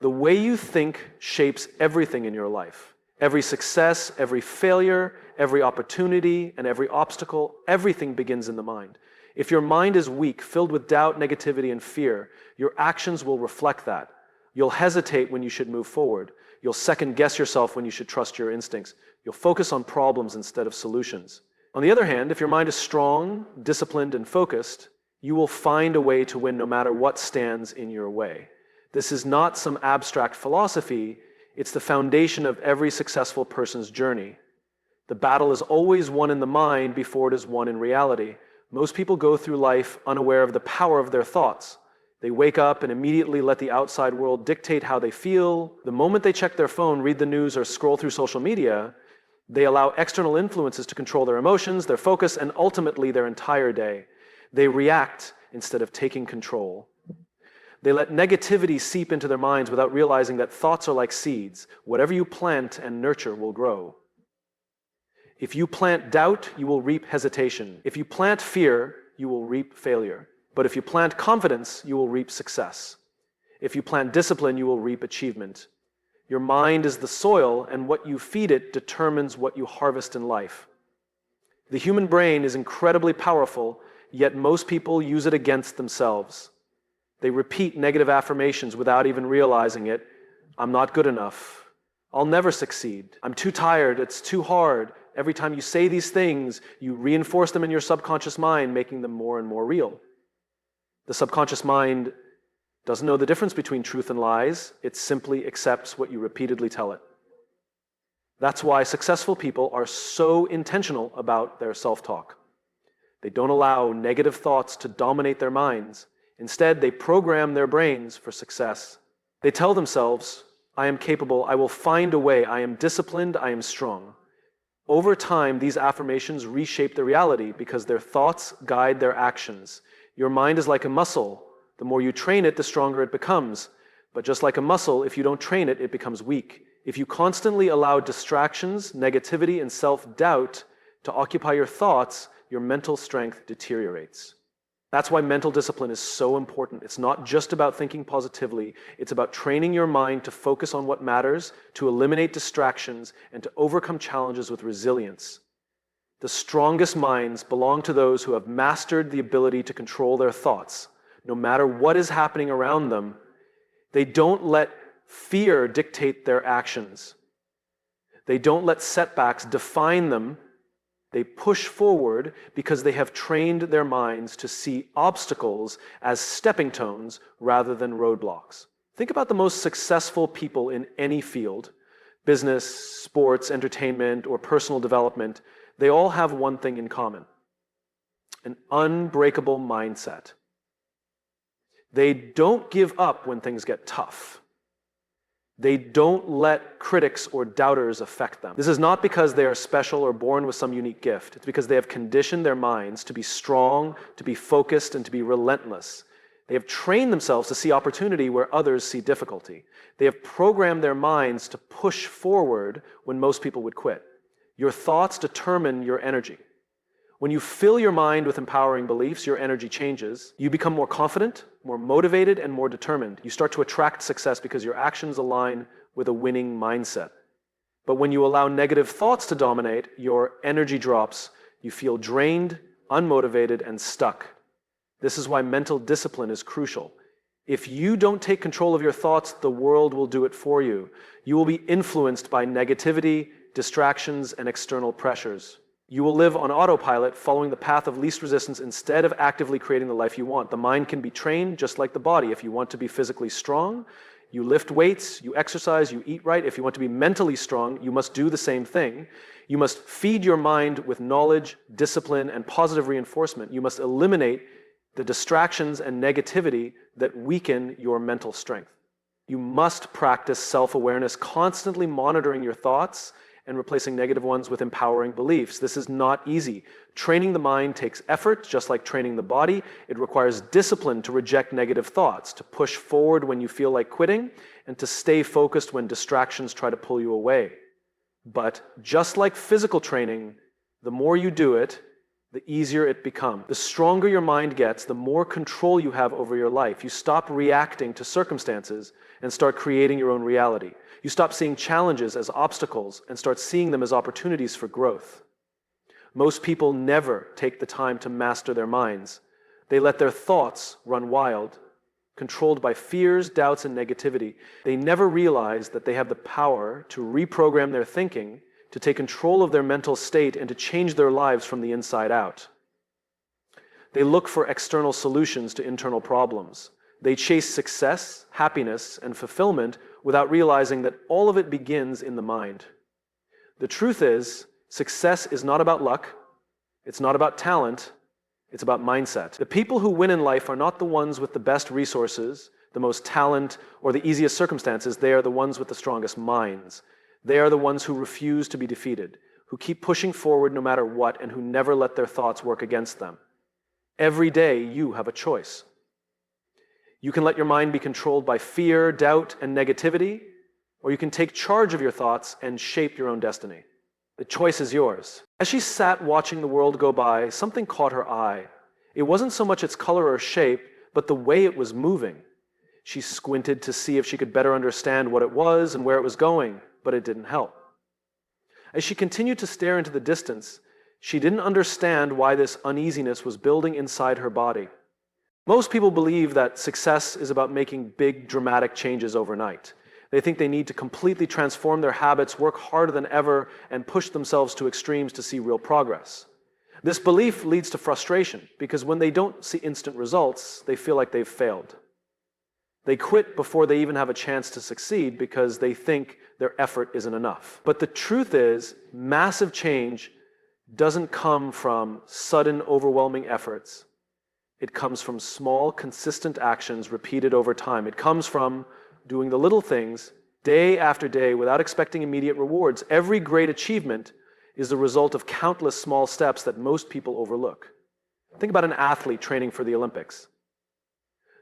The way you think shapes everything in your life. Every success, every failure, every opportunity, and every obstacle, everything begins in the mind. If your mind is weak, filled with doubt, negativity, and fear, your actions will reflect that. You'll hesitate when you should move forward. You'll second guess yourself when you should trust your instincts. You'll focus on problems instead of solutions. On the other hand, if your mind is strong, disciplined, and focused, you will find a way to win no matter what stands in your way. This is not some abstract philosophy. It's the foundation of every successful person's journey. The battle is always won in the mind before it is won in reality. Most people go through life unaware of the power of their thoughts. They wake up and immediately let the outside world dictate how they feel. The moment they check their phone, read the news, or scroll through social media, they allow external influences to control their emotions, their focus, and ultimately their entire day. They react instead of taking control. They let negativity seep into their minds without realizing that thoughts are like seeds. Whatever you plant and nurture will grow. If you plant doubt, you will reap hesitation. If you plant fear, you will reap failure. But if you plant confidence, you will reap success. If you plant discipline, you will reap achievement. Your mind is the soil, and what you feed it determines what you harvest in life. The human brain is incredibly powerful, yet most people use it against themselves. They repeat negative affirmations without even realizing it. I'm not good enough. I'll never succeed. I'm too tired. It's too hard. Every time you say these things, you reinforce them in your subconscious mind, making them more and more real. The subconscious mind doesn't know the difference between truth and lies. It simply accepts what you repeatedly tell it. That's why successful people are so intentional about their self-talk. They don't allow negative thoughts to dominate their minds. Instead, they program their brains for success. They tell themselves, I am capable, I will find a way, I am disciplined, I am strong. Over time, these affirmations reshape the reality because their thoughts guide their actions. Your mind is like a muscle. The more you train it, the stronger it becomes. But just like a muscle, if you don't train it, it becomes weak. If you constantly allow distractions, negativity, and self-doubt to occupy your thoughts, your mental strength deteriorates. That's why mental discipline is so important. It's not just about thinking positively. It's about training your mind to focus on what matters, to eliminate distractions, and to overcome challenges with resilience. The strongest minds belong to those who have mastered the ability to control their thoughts. No matter what is happening around them, they don't let fear dictate their actions. They don't let setbacks define them. They push forward because they have trained their minds to see obstacles as stepping stones rather than roadblocks. Think about the most successful people in any field, business, sports, entertainment, or personal development. They all have one thing in common: an unbreakable mindset. They don't give up when things get tough. They don't let critics or doubters affect them. This is not because they are special or born with some unique gift. It's because they have conditioned their minds to be strong, to be focused, and to be relentless. They have trained themselves to see opportunity where others see difficulty. They have programmed their minds to push forward when most people would quit. Your thoughts determine your energy. When you fill your mind with empowering beliefs, your energy changes. You become more confident, more motivated, and more determined. You start to attract success because your actions align with a winning mindset. But when you allow negative thoughts to dominate, your energy drops. You feel drained, unmotivated, and stuck. This is why mental discipline is crucial. If you don't take control of your thoughts, the world will do it for you. You will be influenced by negativity, distractions, and external pressures. You will live on autopilot, following the path of least resistance instead of actively creating the life you want. The mind can be trained just like the body. If you want to be physically strong, you lift weights, you exercise, you eat right. If you want to be mentally strong, you must do the same thing. You must feed your mind with knowledge, discipline, and positive reinforcement. You must eliminate the distractions and negativity that weaken your mental strength. You must practice self-awareness, constantly monitoring your thoughts and replacing negative ones with empowering beliefs. This is not easy. Training the mind takes effort, just like training the body. It requires discipline to reject negative thoughts, to push forward when you feel like quitting, and to stay focused when distractions try to pull you away. But just like physical training, the more you do it, the easier it becomes. The stronger your mind gets, the more control you have over your life. You stop reacting to circumstances and start creating your own reality. You stop seeing challenges as obstacles and start seeing them as opportunities for growth. Most people never take the time to master their minds. They let their thoughts run wild, controlled by fears, doubts, and negativity. They never realize that they have the power to reprogram their thinking, to take control of their mental state, and to change their lives from the inside out. They look for external solutions to internal problems. They chase success, happiness, and fulfillment without realizing that all of it begins in the mind. The truth is, success is not about luck, it's not about talent, it's about mindset. The people who win in life are not the ones with the best resources, the most talent, or the easiest circumstances. They are the ones with the strongest minds. They are the ones who refuse to be defeated, who keep pushing forward no matter what, and who never let their thoughts work against them. Every day, you have a choice. You can let your mind be controlled by fear, doubt, and negativity, or you can take charge of your thoughts and shape your own destiny. The choice is yours. As she sat watching the world go by, something caught her eye. It wasn't so much its color or shape, but the way it was moving. She squinted to see if she could better understand what it was and where it was going, but it didn't help. As she continued to stare into the distance, she didn't understand why this uneasiness was building inside her body. Most people believe that success is about making big, dramatic changes overnight. They think they need to completely transform their habits, work harder than ever, and push themselves to extremes to see real progress. This belief leads to frustration, because when they don't see instant results, they feel like they've failed. They quit before they even have a chance to succeed because they think their effort isn't enough. But the truth is, massive change doesn't come from sudden, overwhelming efforts. It comes from small, consistent actions repeated over time. It comes from doing the little things day after day without expecting immediate rewards. Every great achievement is the result of countless small steps that most people overlook. Think about an athlete training for the Olympics.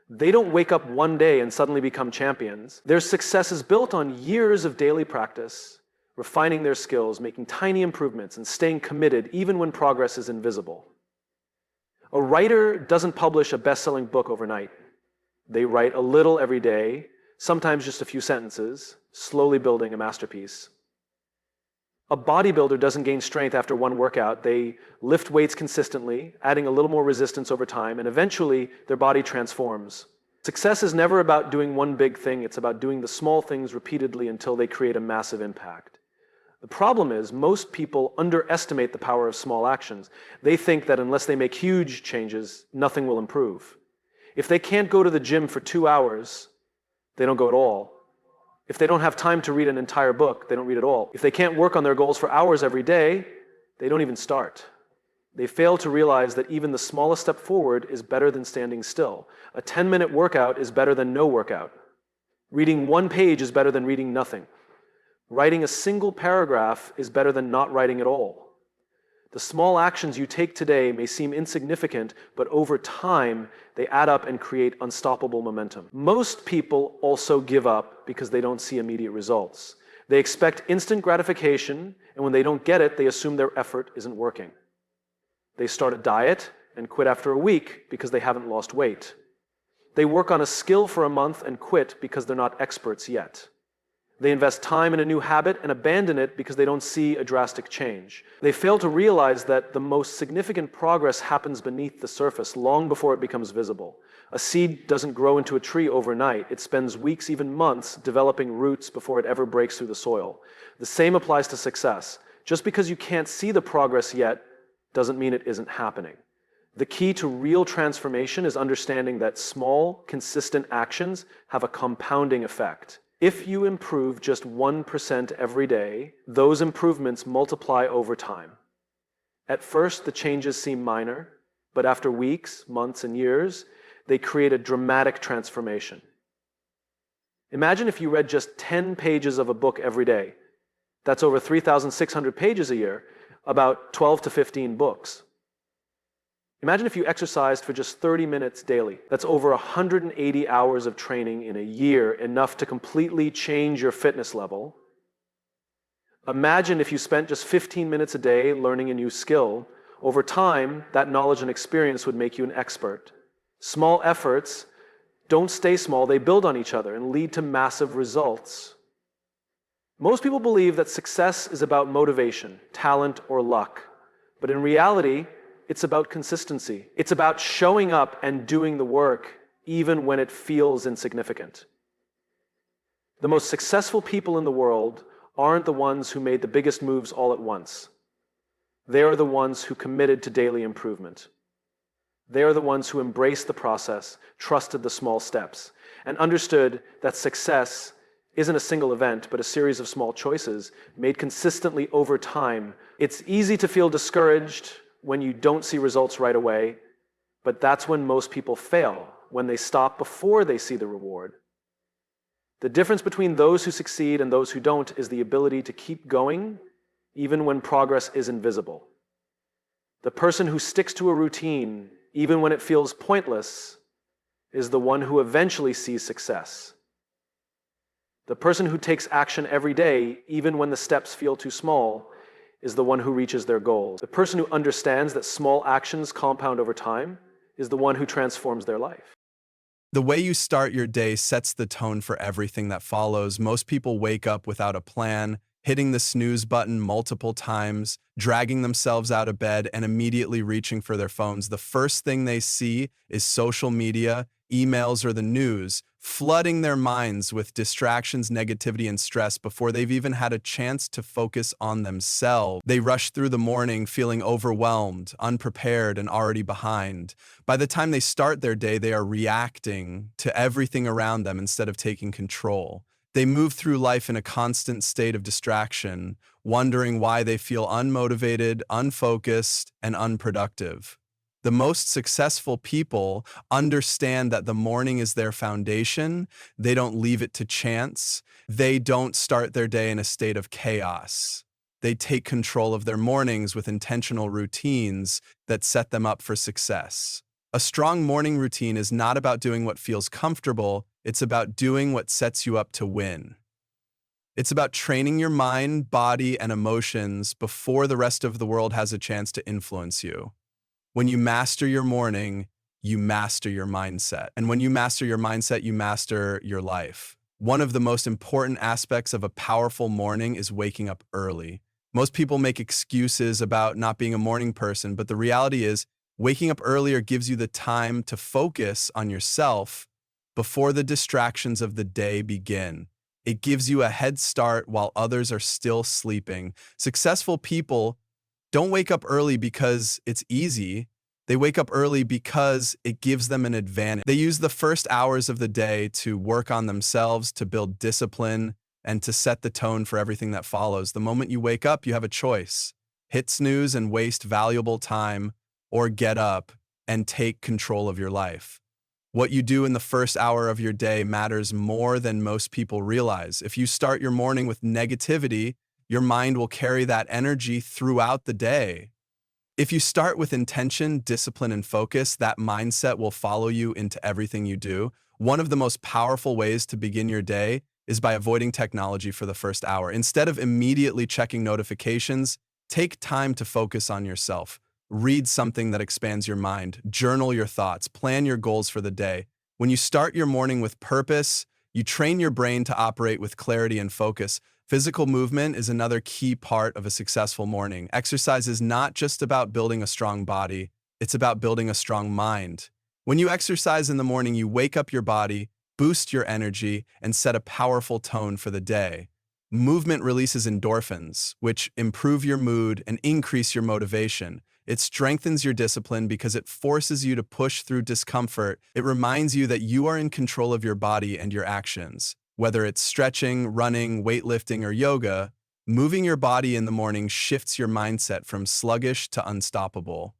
They don't wake up one day and suddenly become champions. Their success is built on years of daily practice, refining their skills, making tiny improvements, and staying committed even when progress is invisible. A writer doesn't publish a best-selling book overnight. They write a little every day, sometimes just a few sentences, slowly building a masterpiece. A bodybuilder doesn't gain strength after one workout. They lift weights consistently, adding a little more resistance over time, and eventually their body transforms. Success is never about doing one big thing. It's about doing the small things repeatedly until they create a massive impact. The problem is, most people underestimate the power of small actions. They think that unless they make huge changes, nothing will improve. If they can't go to the gym for 2 hours, they don't go at all. If they don't have time to read an entire book, they don't read at all. If they can't work on their goals for hours every day, they don't even start. They fail to realize that even the smallest step forward is better than standing still. A 10-minute workout is better than no workout. Reading one page is better than reading nothing. Writing a single paragraph is better than not writing at all. The small actions you take today may seem insignificant, but over time, they add up and create unstoppable momentum. Most people also give up because they don't see immediate results. They expect instant gratification, and when they don't get it, they assume their effort isn't working. They start a diet and quit after a week because they haven't lost weight. They work on a skill for a month and quit because they're not experts yet. They invest time in a new habit and abandon it because they don't see a drastic change. They fail to realize that the most significant progress happens beneath the surface, long before it becomes visible. A seed doesn't grow into a tree overnight. It spends weeks, even months, developing roots before it ever breaks through the soil. The same applies to success. Just because you can't see the progress yet doesn't mean it isn't happening. The key to real transformation is understanding that small, consistent actions have a compounding effect. If you improve just 1% every day, those improvements multiply over time. At first, the changes seem minor, but after weeks, months, and years, they create a dramatic transformation. Imagine if you read just 10 pages of a book every day. That's over 3,600 pages a year, about 12 to 15 books. Imagine if you exercised for just 30 minutes daily. That's over 180 hours of training in a year, enough to completely change your fitness level. Imagine if you spent just 15 minutes a day learning a new skill, Over time, that knowledge and experience would make you an expert. Small efforts don't stay small, they build on each other and lead to massive results. Most people believe that success is about motivation, talent, or luck. But in reality, it's about consistency. It's about showing up and doing the work, even when it feels insignificant. The most successful people in the world aren't the ones who made the biggest moves all at once. They are the ones who committed to daily improvement. They are the ones who embraced the process, trusted the small steps, and understood that success isn't a single event, but a series of small choices made consistently over time. It's easy to feel discouraged when you don't see results right away, but that's when most people fail, when they stop before they see the reward. The difference between those who succeed and those who don't is the ability to keep going, even when progress is invisible. The person who sticks to a routine, even when it feels pointless, is the one who eventually sees success. The person who takes action every day, even when the steps feel too small, is the one who reaches their goals. The person who understands that small actions compound over time is the one who transforms their life. The way you start your day sets the tone for everything that follows. Most people wake up without a plan, hitting the snooze button multiple times, dragging themselves out of bed, and immediately reaching for their phones. The first thing they see is social media, emails, or the news, flooding their minds with distractions, negativity, and stress before they've even had a chance to focus on themselves. They rush through the morning feeling overwhelmed, unprepared, and already behind. By the time they start their day, they are reacting to everything around them instead of taking control. They move through life in a constant state of distraction, wondering why they feel unmotivated, unfocused, and unproductive. The most successful people understand that the morning is their foundation. They don't leave it to chance. They don't start their day in a state of chaos. They take control of their mornings with intentional routines that set them up for success. A strong morning routine is not about doing what feels comfortable. It's about doing what sets you up to win. It's about training your mind, body, and emotions before the rest of the world has a chance to influence you. When you master your morning, you master your mindset. And when you master your mindset, you master your life. One of the most important aspects of a powerful morning is waking up early. Most people make excuses about not being a morning person, but the reality is, waking up earlier gives you the time to focus on yourself before the distractions of the day begin. It gives you a head start while others are still sleeping. Successful people don't wake up early because it's easy. They wake up early because it gives them an advantage. They use the first hours of the day to work on themselves, to build discipline, and to set the tone for everything that follows. The moment you wake up, you have a choice. Hit snooze and waste valuable time, or get up and take control of your life. What you do in the first hour of your day matters more than most people realize. If you start your morning with negativity, your mind will carry that energy throughout the day. If you start with intention, discipline, and focus, that mindset will follow you into everything you do. One of the most powerful ways to begin your day is by avoiding technology for the first hour. Instead of immediately checking notifications, take time to focus on yourself. Read something that expands your mind, journal your thoughts, plan your goals for the day. When you start your morning with purpose, you train your brain to operate with clarity and focus. Physical movement is another key part of a successful morning. Exercise is not just about building a strong body, it's about building a strong mind. When you exercise in the morning, you wake up your body, boost your energy, and set a powerful tone for the day. Movement releases endorphins, which improve your mood and increase your motivation. It strengthens your discipline because it forces you to push through discomfort. It reminds you that you are in control of your body and your actions. Whether it's stretching, running, weightlifting, or yoga, moving your body in the morning shifts your mindset from sluggish to unstoppable.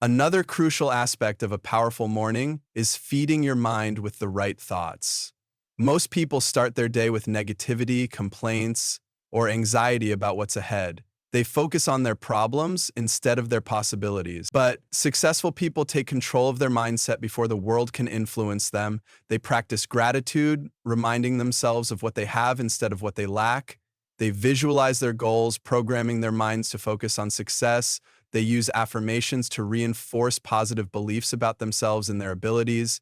Another crucial aspect of a powerful morning is feeding your mind with the right thoughts. Most people start their day with negativity, complaints, or anxiety about what's ahead. They focus on their problems instead of their possibilities. But successful people take control of their mindset before the world can influence them. They practice gratitude, reminding themselves of what they have instead of what they lack. They visualize their goals, programming their minds to focus on success. They use affirmations to reinforce positive beliefs about themselves and their abilities.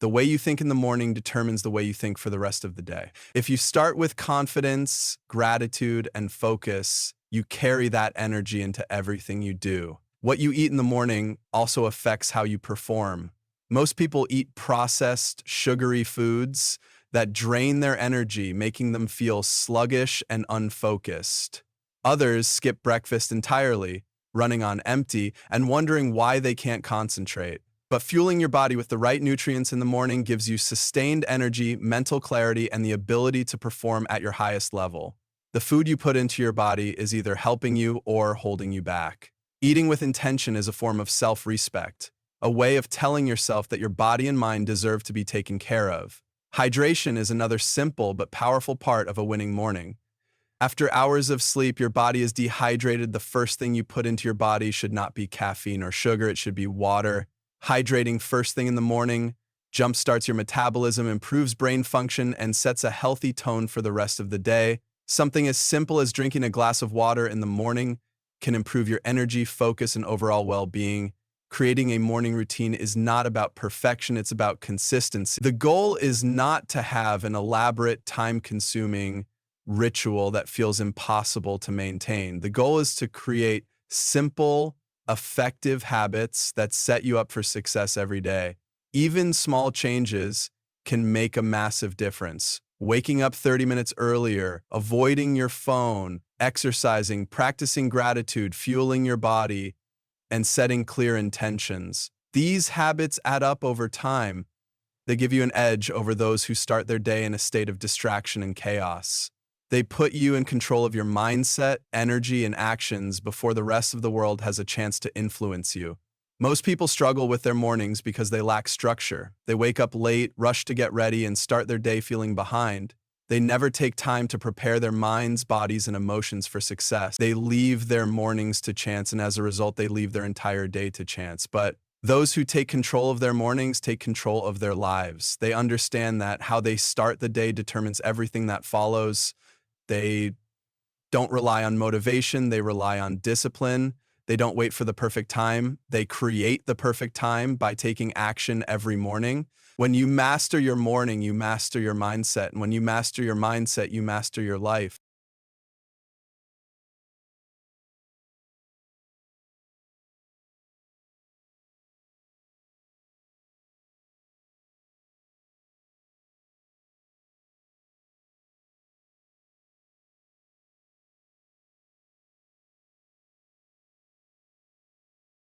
The way you think in the morning determines the way you think for the rest of the day. If you start with confidence, gratitude, and focus, you carry that energy into everything you do. What you eat in the morning also affects how you perform. Most people eat processed, sugary foods that drain their energy, making them feel sluggish and unfocused. Others skip breakfast entirely, running on empty and wondering why they can't concentrate. But fueling your body with the right nutrients in the morning gives you sustained energy, mental clarity, and the ability to perform at your highest level. The food you put into your body is either helping you or holding you back. Eating with intention is a form of self-respect, a way of telling yourself that your body and mind deserve to be taken care of. Hydration is another simple but powerful part of a winning morning. After hours of sleep, your body is dehydrated. The first thing you put into your body should not be caffeine or sugar, it should be water. Hydrating first thing in the morning jumpstarts your metabolism, improves brain function, and sets a healthy tone for the rest of the day. Something as simple as drinking a glass of water in the morning can improve your energy, focus, and overall well-being. Creating a morning routine is not about perfection, it's about consistency. The goal is not to have an elaborate, time-consuming ritual that feels impossible to maintain. The goal is to create simple, effective habits that set you up for success every day. Even small changes can make a massive difference. Waking up 30 minutes earlier, avoiding your phone, exercising, practicing gratitude, fueling your body, and setting clear intentions. These habits add up over time. They give you an edge over those who start their day in a state of distraction and chaos. They put you in control of your mindset, energy, and actions before the rest of the world has a chance to influence you. Most people struggle with their mornings because they lack structure. They wake up late, rush to get ready, and start their day feeling behind. They never take time to prepare their minds, bodies, and emotions for success. They leave their mornings to chance, and as a result, they leave their entire day to chance. But those who take control of their mornings take control of their lives. They understand that how they start the day determines everything that follows. They don't rely on motivation, they rely on discipline. They don't wait for the perfect time. They create the perfect time by taking action every morning. When you master your morning, you master your mindset. And when you master your mindset, you master your life.